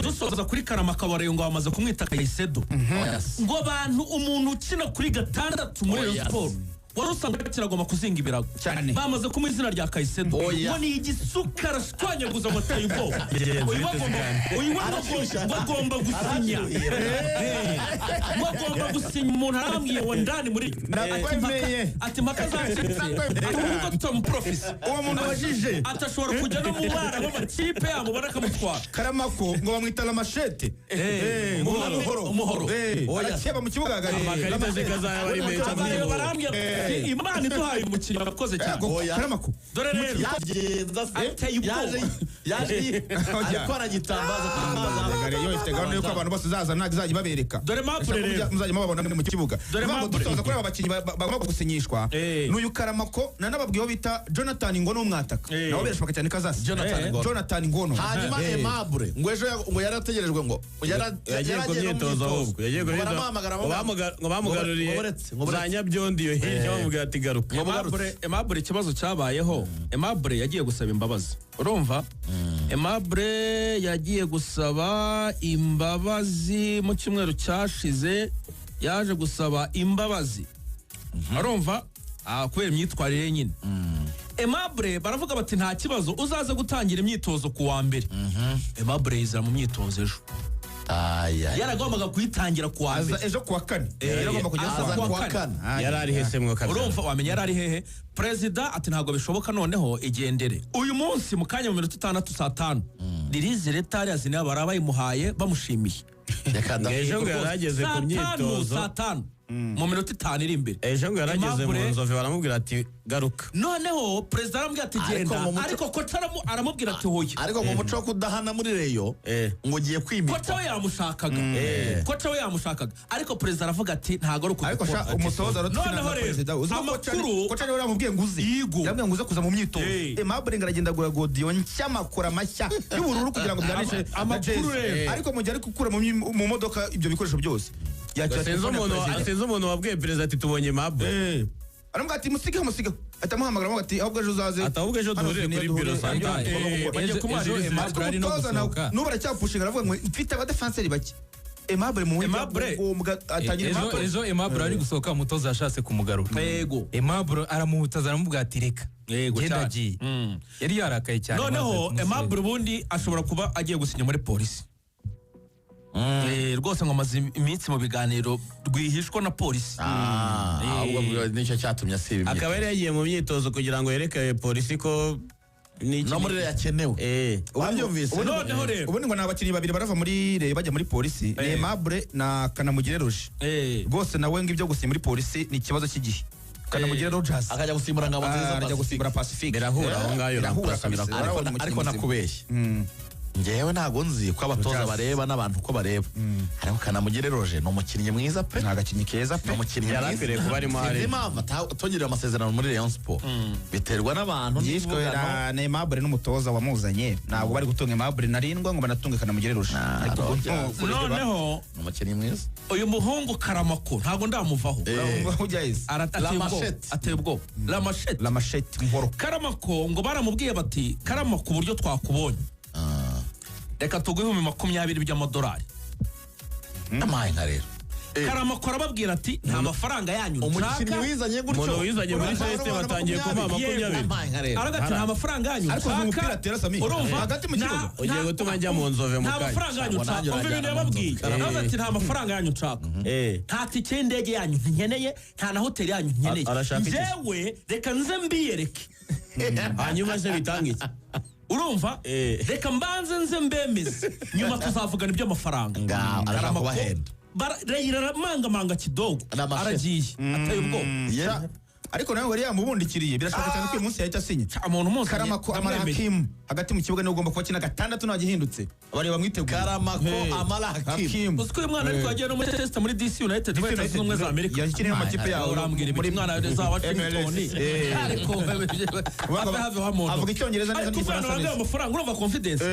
dusoza kuri Karama Kabare ngo bamaze kumwita Kaisedo ngo abantu umuntu ukina kuri gatandatu muri Rayon Sport wari usanga kiragoma kuzinga ibirago bamaze kumuha izina rya Kaisedo ngo ni igisukara shwanyaguza ngo ateye ubwoba uyu bagomba gusinya bagomba gusinya umuntu arambwiye ngo ndani muri ati mpaka zacitse ahubwo tutamuprofisi uwo muntu wajije atashobora kujya no mu bara b'amakipe yabo barakamutwara Karamako ngo bamwita La Machete umuhoro arakeba mu kibuga hagati amakarita zikazaya bari meza barambwiye Imana iduhaye umukino akoze cyane Karamako dore rero yaje ariko aragitambaza gare yo ifite gahunda yuko abantu bose zaza ntagizaje babereka dore mapure rero muzajya mubabona mu kibuga dore dusoza kuri aba bakinyi bagomba gusinyishwa n'uyu Karamako nanababwiye bita Jonathan Ngono umwataka nawe birashaka cyane kazasi Jonathan Ngono hanyuma Aimable ngo ejo ngo yarategerejwe ngo yagiye ku myitozo ahubwo yagiye ngo bamugaruriye za Nyabyondi yo hirya bamubwira ati garuka Aimable ikibazo cyabayeho Aimable yagiye gusaba imbabazi urumva Aimable yagiye gusaba imbabazi mu cyumweru cyashize yaje gusaba imbabazi urumva kubera imyitwarire nyine Aimable baravuga bati nta kibazo uzaze gutangira imyitozo ku wa mbere Aimable yizira mu myitozo ejo yaragombaga kuyitangira ku wa mbere ejo ku wa kane yaragomba kugeza ku wa kane yarari hese mwe kabisa urumva wamenye yarari hehe president ati ntago bishoboka noneho igendere uyu munsi mu kanya mu minota 6:05 ririze retari azina barabayimuhaye bamushimiye ejo ngo yarageze ku myitozo 5 mu minota 5 iri imbere ejo ngo yarageze mu nzove baramubwira ati garuka noneho president aramubwira ati genda ariko kocha aramubwira ati hoya ariko mu muco wo kudahana muri reyo ngo giye kwimika kocha we yamushakaga ariko president aravuga ati ntago ari ariko umutoza noneho president uzi kocha rero yamubwiye nguzi yamubwiye nguze kuza mu myitozo Aimable ngaragenda gura godiyo ncyamakura mashya y'ubururu kugira ngo byanishe amakuru ariko mu gihe ari gukura mu modoka ibyo bikoresho byose yasenze umuntu wabwiye president ati tubonye Aimable aramubwira ati musiga atamuhamagara ati ahubwo ejo uzaze ahubwo ejo duhurire kuri biro sanje bagiye kumajije Aimable ari no gusohoka n'ubu aracyapushinga aravuga ngo mfite abadefenseri bake Aimable mu ejo Aimable ari gusohoka umutoza yashatse kumugarura yego Aimable aramuhutaza aramubwira ati reka genda agiye yari yarakaye cyane noneho Aimable ubundi ashobora kuba agiye gusinya muri polisi rwose ngo amaze iminsi mu biganiro rwihishwa na polisi ahubwo nicyo cyatumye asiba akaba yari yagiye mu myitozo kugira ngo yereke polisi ko no muri yakenewe wabyumvise noneho rero ubundi ngo nabakinnyi babiri barava muri Rayon bajya muri polisi Aimable na Kanamugire Roger rwose nawe ngo ibyo gusinya muri polisi ni ikibazo cy'igihe Kanamugire Rogers akajya gusimbura ngabo nziza akajya gusimbura Pacifique birahura aho ngayo ariko nakubeshye ngewe ntago nzi ko abatoza bareba n'abantu ko bareba ariko Kanamugire Roger ni umukinnyi mwiza pe n'agakinnyi keza pe umukinnyi yarakwiriye kuba arimo hari impamvu tongera amasezerano muri Rayon Sport biterwa n'abantu yishwe na Aimable n'umutoza wamuzanye ntabwo bari gutunga Aimable narindwa ngo banatunge Kanamugire Roger noneho umukinnyi mwiza uyu muhungu Karamako ntago ndamuvaho ateye ubwoba La Machete Nkoro Karamako ngo baramubwiye bati Karamako uburyo twakubonye reka tuguhe 20 by'amadolari amaye nka rero Karamako arababwira ati nta mafaranga yanyu umukinnyi wizanye gutyo umuntu wizanye muri seste batangiye kuma 20 aragati nta mafaranga yanyu ariko umupira atera Sami hagati mu kibuga ugiye gutuma njya mu nzove mu kaje nta mafaranga yanyu nshaka umva ibintu yababwiye aragati nta mafaranga yanyu nshaka nta tike y'indege yanyu nkeneye nta na hoteli yanyu nkeneye jewe reka nze mbiyereke hanyuma se bitanga iki urumva reka mbanze nze mbemeze nyuma tuzavugana iby'amafaranga arashaka kubahenda barayira manga kidogo aragiye ateye ubwoba ariko nawe wari yamubundikiriye birashaka cyane ko uyu munsi yahita asinya umuntu munsi Karamako Amara Hakim hagati mu kibuga niwe ugomba kuba kina gatandatu nagihindutse bari bamwiteguye Karamako Amara Hakim uziko uyu mwana ariko yagiye no muri test muri DC United Leta z'Ubumwe za Amerika yakinnye mu makipe yawe urambwira muri mwana za Washington ariko have avuga icyongereza neza n'igifaransa amafaranga urumva confidence